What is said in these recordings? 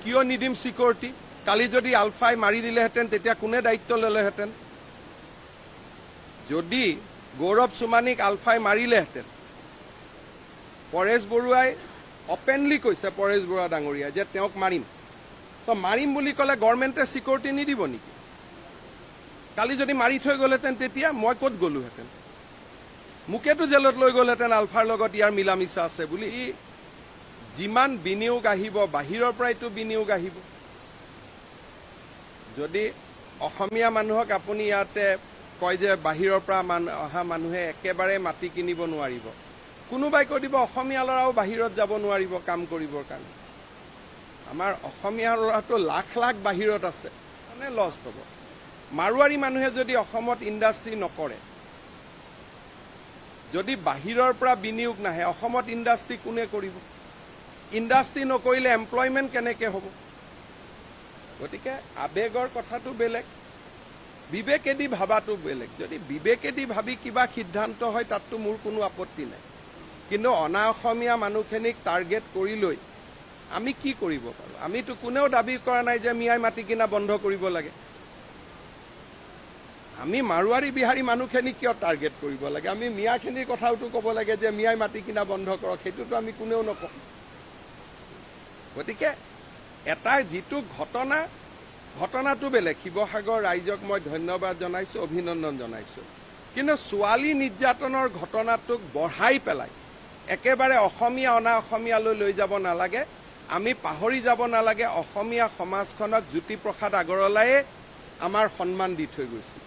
কিয় নিদিম সিকিউৰিটি? কালি যদি আলফাই মাৰি দিলেহেঁতেন তেতিয়া কোনে দায়িত্ব ল'লেহেঁতেন? যদি গৌৰৱ চুমানীক আলফাই মাৰিলেহেঁতেন, পৰেশ বৰুৱাই অপেনলি কৈছে, পৰেশ বৰুৱা ডাঙৰীয়া, যে তেওঁক মাৰিম। তো মাৰিম বুলি ক'লে গভৰ্ণমেণ্টে সিকিউৰিটি নিদিব নেকি? কালি যদি মাৰি থৈ গ'লহেঁতেন তেতিয়া মই ক'ত গ'লোহেঁতেন? মোকেতো জেলত লৈ গ'লহেঁতেন আলফাৰ লগত ইয়াৰ মিলা মিছা আছে বুলি। যিমান বিনিয়োগ আহিব বাহিৰৰ পৰাইতো বিনিয়োগ আহিব। যদি অসমীয়া মানুহক আপুনি ইয়াতে কয় যে বাহিৰৰ পৰা অহা মানুহে একেবাৰে মাটি কিনিব নোৱাৰিব, কোনোবাই কৈ দিব অসমীয়া ল'ৰাও বাহিৰত যাব নোৱাৰিব কাম কৰিবৰ কাৰণে। আমাৰ অসমীয়া ল'ৰাটো লাখ লাখ বাহিৰত আছে, মানে লষ্ট হ'ব। মাৰোৱাৰী মানুহে যদি অসমত ইণ্ডাষ্ট্ৰী নকৰে, যদি বাহিৰৰ পৰা বিনিয়োগ নাহে, অসমত ইণ্ডাষ্ট্ৰী কোনে কৰিব? ইণ্ডাষ্ট্ৰী নকৰিলে এমপ্লয়মেণ্ট কেনেকৈ হ'ব? গতিকে আবেগৰ কথাটো বেলেগ, বিবেকেদি ভাবাটো বেলেগ। যদি বিবেকেদি ভাবি কিবা সিদ্ধান্ত হয় তাততো মোৰ কোনো আপত্তি নাই, কিন্তু অনা অসমীয়া মানুহখিনিক টাৰ্গেট কৰি লৈ আমি কি কৰিব পাৰোঁ? আমিতো কোনেও দাবী কৰা নাই যে মিয়াই মাটি কিনা বন্ধ কৰিব লাগে। আমি মাৰোৱাৰী বিহাৰী মানুহখিনিক কিয় টাৰ্গেট কৰিব লাগে? আমি মিয়াখিনিৰ কথাওতো ক'ব লাগে যে মিয়াই মাটি কিনা বন্ধ কৰক, সেইটোতো আমি কোনেও নকওঁ। গতিকে এটা যিটো ঘটনাটো বেলেগ। শিৱসাগৰ ৰাইজক মই ধন্যবাদ জনাইছোঁ, অভিনন্দন জনাইছোঁ, কিন্তু ছোৱালী নিৰ্যাতনৰ ঘটনাটোক বঢ়াই পেলাই একেবাৰে অসমীয়া অনা অসমীয়ালৈ লৈ যাব নালাগে। আমি পাহৰি যাব নালাগে অসমীয়া সমাজখনক জ্যোতিপ্ৰসাদ আগৰৱালায়ে আমাৰ সন্মান দি থৈ গৈছিল।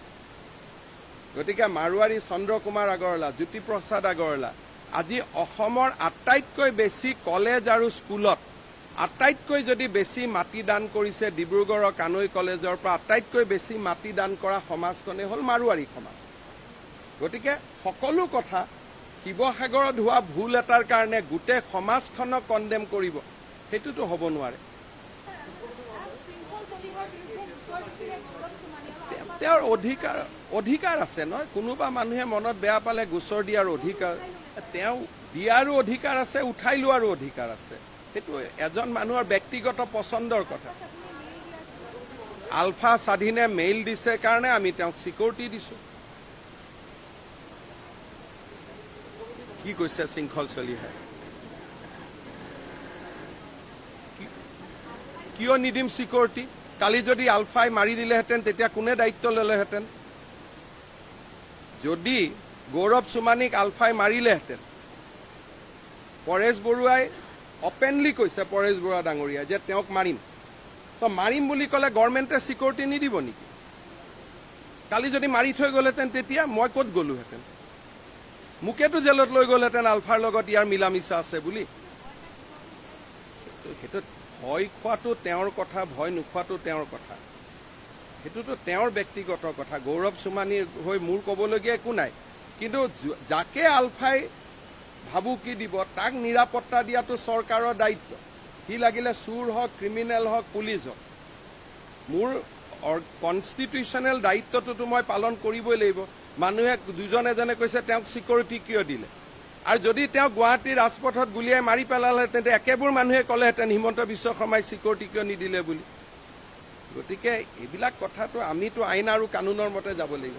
গতিকে মাৰোৱাৰী চন্দ্ৰ কুমাৰ আগৰৱালা, জ্যোতিপ্ৰসাদ আগৰৱালা আজি অসমৰ আটাইতকৈ বেছি কলেজ আৰু স্কুলত আটাইতকৈ যদি বেছি মাটি দান কৰিছে, ডিব্ৰুগড়ৰ কানৈ কলেজৰ পৰা আটাইতকৈ বেছি মাটি দান কৰা সমাজখনেই হ'ল মাৰোৱাৰী সমাজ। গতিকে সকলো কথা শিৱসাগৰত হোৱা ভুল এটাৰ কাৰণে গোটেই সমাজখনক কণ্ডেম কৰিব, সেইটোতো হ'ব নোৱাৰে। তেওঁৰ অধিকাৰ আছে নহয়। কোনোবা মানুহে মনত বেয়া পালে গোচৰ দিয়াৰ অধিকাৰ, তেওঁ দিয়াৰো অধিকাৰ আছে, উঠাই লোৱাৰো অধিকাৰ আছে। সেইটো এজন মানুহৰ ব্যক্তিগত পচন্দৰ কথা। আলফা স্বাধীনে মেইল দিছে কাৰণে আমি তেওঁক সিকিউৰিটি দিছোঁ। কি কৈছে শৃংখল চলিহাই? কিয় নিদিম সিকিউৰিটি? কালি যদি আলফাই মাৰি দিলেহেঁতেন তেতিয়া কোনে দায়িত্ব ল'লেহেঁতেন? যদি গৌৰৱ চুমানীক আলফাই মাৰিলেহেঁতেন, পৰেশ বৰুৱাই অপেনলি কৈছে, পৰেশ বৰুৱা ডাঙৰীয়া, যে তেওঁক মাৰিম। তো মাৰিম বুলি ক'লে গভৰ্ণমেণ্টে সিকিউৰিটি নিদিব নেকি? কালি যদি মাৰি থৈ গ'লহেঁতেন তেতিয়া মই ক'ত গ'লোহেঁতেন? মোকেতো জেলত লৈ গ'লহেঁতেন আলফাৰ লগত ইয়াৰ মিলা মিছা আছে বুলি। সেইটো ভয় খোৱাটো তেওঁৰ কথা, ভয় নোখোৱাটো তেওঁৰ কথা। সেইটোতো তেওঁৰ ব্যক্তিগত কথা। গৌৰৱ চুমানীৰ হৈ মোৰ ক'বলগীয়া একো নাই, কিন্তু যাকে আলফাই ভাবুকি দিব তাক নিৰাপত্তা দিয়াটো চৰকাৰৰ দায়িত্ব। সি লাগিলে চুৰ হওক, ক্ৰিমিনেল হওক, পুলিচ হওক। মোৰ কনষ্টিটিউশ্যনেল দায়িত্বটোতো মই পালন কৰিবই লাগিব। মানুহে দুজন এজনে কৈছে তেওঁক সিকিউৰিটি কিয় দিলে, আৰু যদি তেওঁ গুৱাহাটীৰ ৰাজপথত গুলিয়াই মাৰি পেলালেহেঁতেন তেন্তে একেবোৰ মানুহে ক'লেহেঁতেন হিমন্ত বিশ্ব শৰ্মাই সিকিউৰিটি কিয় নিদিলে বুলি। গতিকে এইবিলাক কথাটো আমিতো আইন আৰু কানুনৰ মতে যাব লাগিব।